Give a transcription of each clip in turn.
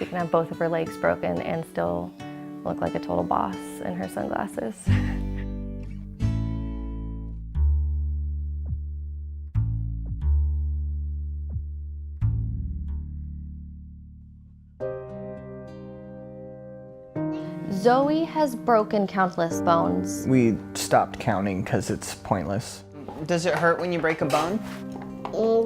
She can have both of her legs broken and still look like a total boss in her sunglasses. Zoe has broken countless bones. We stopped counting because it's pointless. Does it hurt when you break a bone?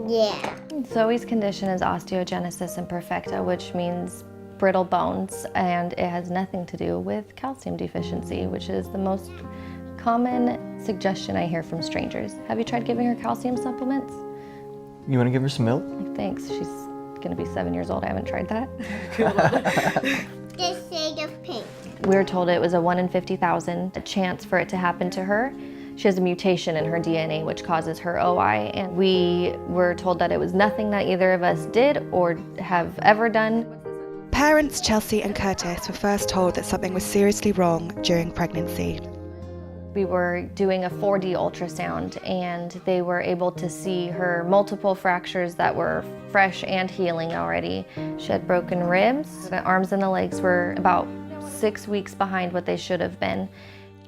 Yeah. Zoe's condition is osteogenesis imperfecta, which means brittle bones, and it has nothing to do with calcium deficiency, which is the most common suggestion I hear from strangers. Have you tried giving her calcium supplements? You want to give her some milk? Thanks, she's gonna be 7 years old. I haven't tried that. This shade of pink. We were told it was a 1 in 50,000 chance for it to happen to her. She has a mutation in her DNA which causes her OI, and we were told that it was nothing that either of us did or have ever done. Parents Chelsea and Curtis were first told that something was seriously wrong during pregnancy. We were doing a 4D ultrasound, and they were able to see her multiple fractures that were fresh and healing already. She had broken ribs. The arms and the legs were about 6 weeks behind what they should have been.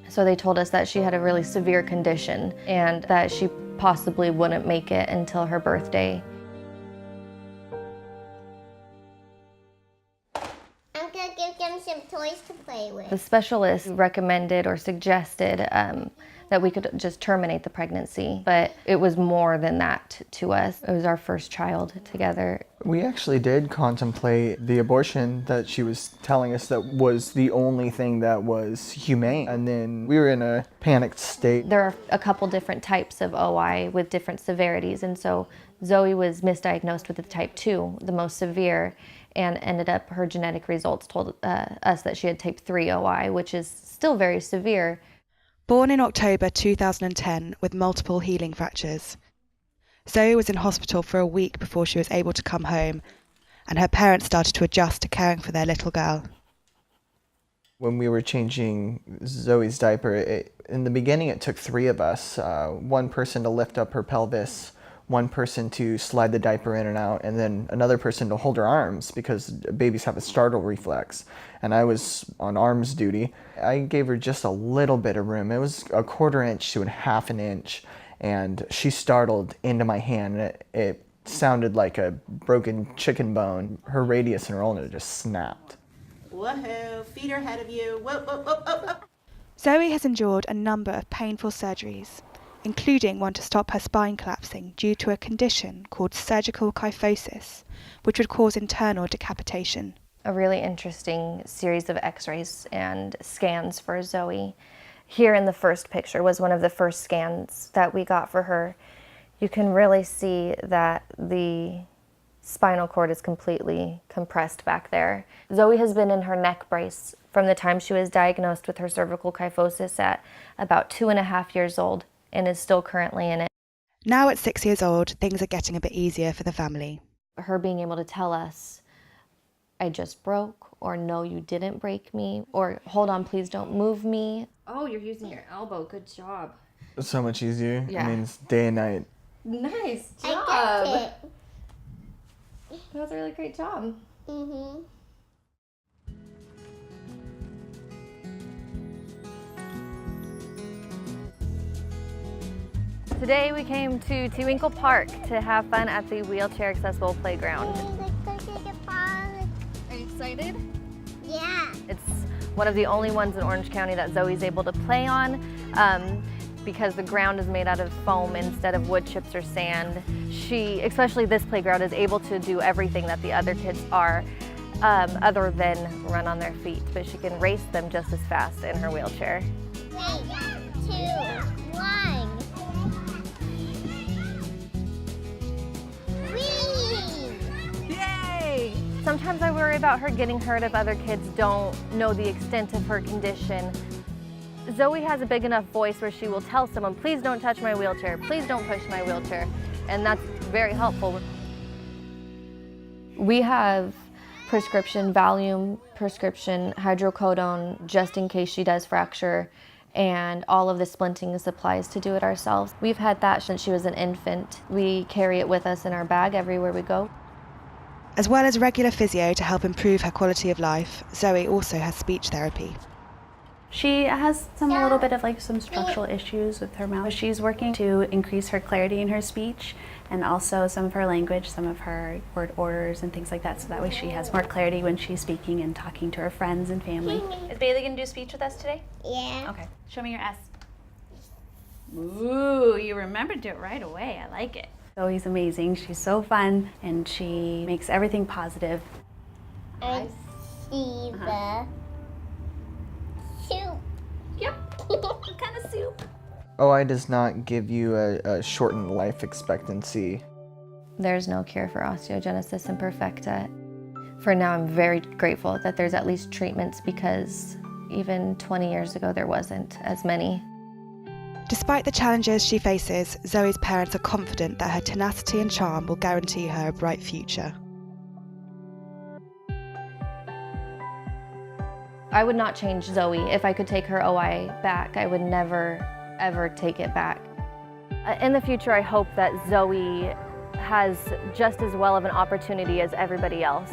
So they told us that she had a really severe condition and that she possibly wouldn't make it until her birthday. I'm gonna give them some toys to play with. The specialist recommended or suggested that we could just terminate the pregnancy, but it was more than that to us. It was our first child together. We actually did contemplate the abortion that she was telling us that was the only thing that was humane. And then we were in a panicked state. There are a couple different types of OI with different severities, and so Zoe was misdiagnosed with the type 2, the most severe, and ended up, her genetic results told us that she had type 3 OI, which is still very severe. Born in October 2010 with multiple healing fractures, Zoe was in hospital for a week before she was able to come home, and her parents started to adjust to caring for their little girl. When we were changing Zoe's diaper, in the beginning it took 3 of us, one person to lift up her pelvis, one person to slide the diaper in and out, and then another person to hold her arms because babies have a startle reflex. And I was on arms duty. I gave her just a little bit of room. It was a 1/4 inch to a 1/2 inch, and she startled into my hand. It sounded like a broken chicken bone. Her radius and her ulna just snapped. Woohoo, feet are ahead of you. Whoa, whoa, whoa, whoa, whoa. Zoe has endured a number of painful surgeries, including one to stop her spine collapsing due to a condition called surgical kyphosis, which would cause internal decapitation. A really interesting series of x-rays and scans for Zoe. Here in the first picture was one of the first scans that we got for her. You can really see that the spinal cord is completely compressed back there. Zoe has been in her neck brace from the time she was diagnosed with her cervical kyphosis at about 2.5 years old, and is still currently in it. Now at 6 years old, things are getting a bit easier for the family. Her being able to tell us, I just broke, or no, you didn't break me, or hold on, please don't move me. Oh, you're using your elbow, good job. It's so much easier. Yeah. I mean, it's day and night. Nice job. I got it. That was a really great job. Mm-hmm. Today we came to Tewinkle Park to have fun at the wheelchair accessible playground. Are you excited? Yeah. It's one of the only ones in Orange County that Zoe's able to play on because the ground is made out of foam instead of wood chips or sand. She, especially this playground, is able to do everything that the other kids are other than run on their feet, but she can race them just as fast in her wheelchair. 3, 2, 1. Whee! Yay! Sometimes I worry about her getting hurt if other kids don't know the extent of her condition. Zoe has a big enough voice where she will tell someone, please don't touch my wheelchair, please don't push my wheelchair, and that's very helpful. We have prescription Valium, prescription hydrocodone, just in case she does fracture, and all of the splinting supplies to do it ourselves. We've had that since she was an infant. We carry it with us in our bag everywhere we go. As well as regular physio to help improve her quality of life, Zoe also has speech therapy. She has a little bit of some structural issues with her mouth. She's working to increase her clarity in her speech and also some of her language, some of her word orders and things like that, so that way she has more clarity when she's speaking and talking to her friends and family. Is Bailey gonna do speech with us today? Yeah. Okay, show me your S. Ooh, you remembered it right away. I like it. Zoe's amazing. She's so fun and she makes everything positive. I see the soup. Yep, what kind of soup? OI does not give you a shortened life expectancy. There's no cure for osteogenesis imperfecta. For now, I'm very grateful that there's at least treatments, because even 20 years ago, there wasn't as many. Despite the challenges she faces, Zoe's parents are confident that her tenacity and charm will guarantee her a bright future. I would not change Zoe. If I could take her OI back, I would never, ever take it back. In the future, I hope that Zoe has just as well of an opportunity as everybody else.